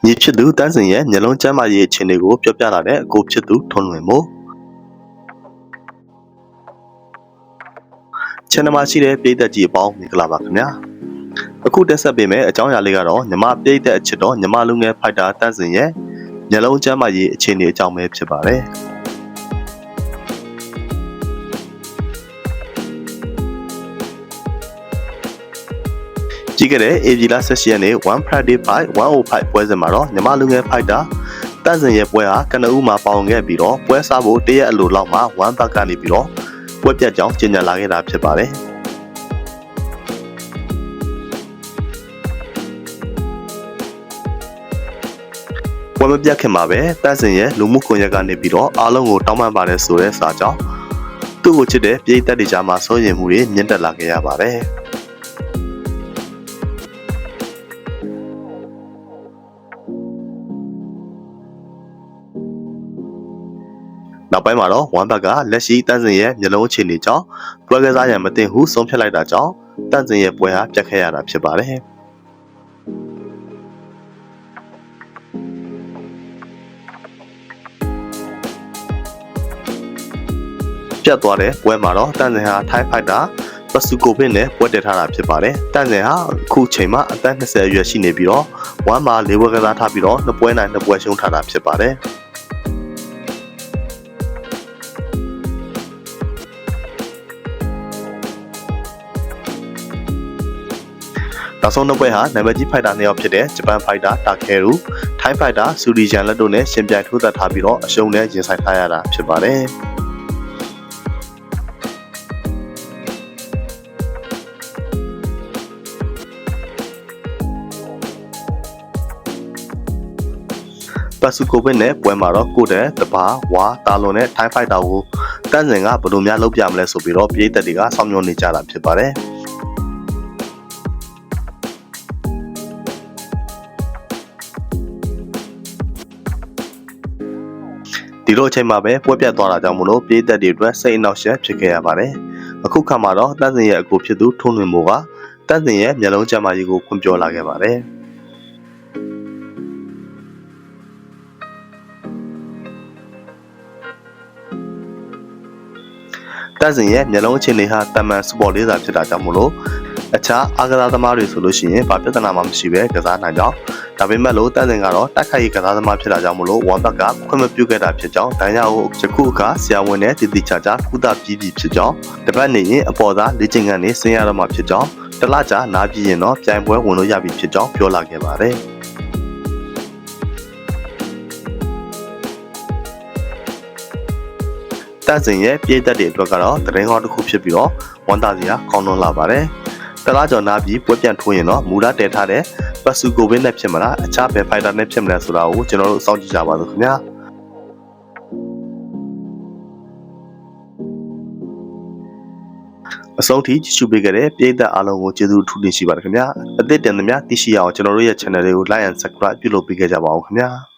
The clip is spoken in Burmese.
ညီဖြစ်သူတန်းစင်ရဲ့မျက်လုံးကျမ်းမာရေးအခြေအနေကိုပြောပြလာတဲ့အကိုဖြစ်သူထွန်းလွင်မို့ချန်နယ်မှာရှိတဲ့ပြည်သက်ကြီးအပေါင်းမင်္ဂလာပါခင်ဗျာအခုတက်ဆက်ပေးမယ့်အကြောင်းအရာလေးကတော့ညီမပြည်သက်အချစ်တော်ညီမလူငယ်ဖိုက်တာတန်းစင်ရဲ့မျက်လုံးကျမ်းမာရေးအခြေအနေအကြောင်းပဲဖြစ်ပါတယ်ကြည့်ခဲ့တဲ့ AB လ16ရက်နေ့1 Friday Fight 105ပွဲစဉ်မှာတော့ညီမလူငယ်ဖိုက်တာတန်းစင်ရဲ့ပွဲဟာကနဦးမှာပေါင်ခဲ့ပြီးတော့ပွဲစားဖို့တရက်အလိုလောက်မှာ1ဘတ်ကနေပြီးတော့ပွဲပြတ်ကြောင်းကြေညာလာခဲ့တာဖြစ်ပါတယ်ပွဲမပြတ်ခင်မှာပဲတန်းစင်ရဲ့လူမှုကွန်ရက်ကနေပြီးတော့အားလုံးကိုတောင်းပန်ပါတယ်ဆိုတဲ့စာကြောင်းသူ့ကိုချစ်တဲ့ပြည်သက်တွေကြားမှာစိုးရိမ်မှုတွေမြင့်တက်လာခဲ့ရပါတယ်နောက်ပိုင်းမှာတော့1ဘတ်ကလက်ရှိတန်းစင်ရဲ့မျက်လုံးအခြေအနေကြောင့်ပွဲကစားရန်မတင်ဟုဆုံးဖြတ်လိုက်တာကြောင့်တန်းစင်ရဲ့ပွဲဟာပြတ်ခဲ့ရတာဖြစ်ပါတယ်ပြတ်သွားတဲ့ပွဲမှာတော့တန်းစင်ဟာထိုင်းဖိုက်တာပစုကိုဗစ်နဲ့ပွဲတက်ထားတာဖြစ်ပါတယ်တန်းစင်ဟာအခုချိန်မှာအသက်20အရွယ်ရှိနေပြီးတော့1မှာ4ပွဲကစားထားပြီးတော့2ပွဲနိုင်2ပွဲရှုံးထားတာဖြစ်ပါတယ်နောက်ဆုံးနှစ်ပွဲဟာနာမည်ကြီးဖိုက်တာနှစ်ယောက်ဖြစ်တဲ့ဂျပန်ဖိုက်တာတာခဲရူထိုင်းဖိုက်တာဆူရီဂျန်လက်တို့နဲ့ရှင်ပြိုင်ထိုးသက်ထားပြီးတော့အရှုံးနဲ့ရင်ဆိုင်ထားရတာဖြစ်ပါတယ်ပစုကိုဗစ်နဲ့ပွဲမှာတော့ကိုတဲ့တပါဝါတာလွန်နဲ့ထိုင်းဖိုက်တာကိုတန်းစင်ကဘယ်လိုများလုပ်ပြမလဲဆိုပြီးတော့ပြည်သက်တွေကစောင့်မျှော်နေကြတာဖြစ်ပါတယ်ဒီလိုအချိန်မှာပဲပွဲပြတ်သွားတာကြောင့်မလို့ပြည်သက်တွေအတွက်စိတ်အနှောက်အယှက်ဖြစ်ခဲ့ရပါတယ်အခုခါမှာတော့တန်းစင်ရဲ့အကိုဖြစ်သူထွန်းလွင်မို့ကတန်းစင်ရဲ့မျက်လုံးကျမ်းမာရေးကိုဖွင့်ပြောလာခဲ့ပါတယ်တန်းစင်ရဲ့မျက်လုံးအခြေအနေဟာတမန်စပေါ်လေးစာဖြစ်တာကြောင့်မလို့အခြားအားကစားသမားတွေဆိုလို့ရှိရင်ဘာပြဿနာမှမရှိပဲကစားနိုင်ကြောင်းဒါပေမဲ့လို့တန်းစင်ကတော့တိုက်ခိုက်ရေးကစားသမားဖြစ်တာကြောင့်မလို့1ဘတ်ကခွင့်မပြုခဲ့တာဖြစ်ကြောင်းဒဏ်ရာကိုယခုအခါဆရာဝန်နဲ့တည်တည်ချာချာကုသပြီးပြီဖြစ်ကြောင်းတပတ်နေရင်အပေါ်သားလေ့ကျင့်ခန်းနဲ့ဆင်းရတော့မှဖြစ်ကြောင်းတလကြာနားပြီးရင်တော့ပြိုင်ပွဲဝင်လို့ရပြီဖြစ်ကြောင်းပြောလာခဲ့ပါတယ်တန်းစင်ရဲ့ပြည်သက်တွေအတွက်ကတော့တရင်ကောင်းတစ်ခုဖြစ်ပြီးတော့ဝန်တာစီကကောင်းလွန်လာပါတယ်တလားကျော်နာပြီးပွဲပြန်ထိုးရင်တော့မူလာတည်ထားတဲ့ပစုကိုဗစ်နဲ့ဖြစ်မလားအခြားဘယ်ဖိုက်တာနဲ့ဖြစ်မလဲဆိုတာကိုကျွန်တော်တို့စောင့်ကြည့်ကြပါစို့ခင်ဗျာအဆုံးထိကြည့်ရှုပေးခဲ့တဲ့ပြည်သက်အားလုံးကိုကျေးဇူးထူးတင်ရှိပါတယ်ခင်ဗျာအသစ်တင်သမျှသိရှိရအောင်ကျွန်တော်တို့ရဲ့ channel လေးကို like and subscribe ပြုလုပ်ပေးခဲ့ကြပါဦးခင်ဗျာ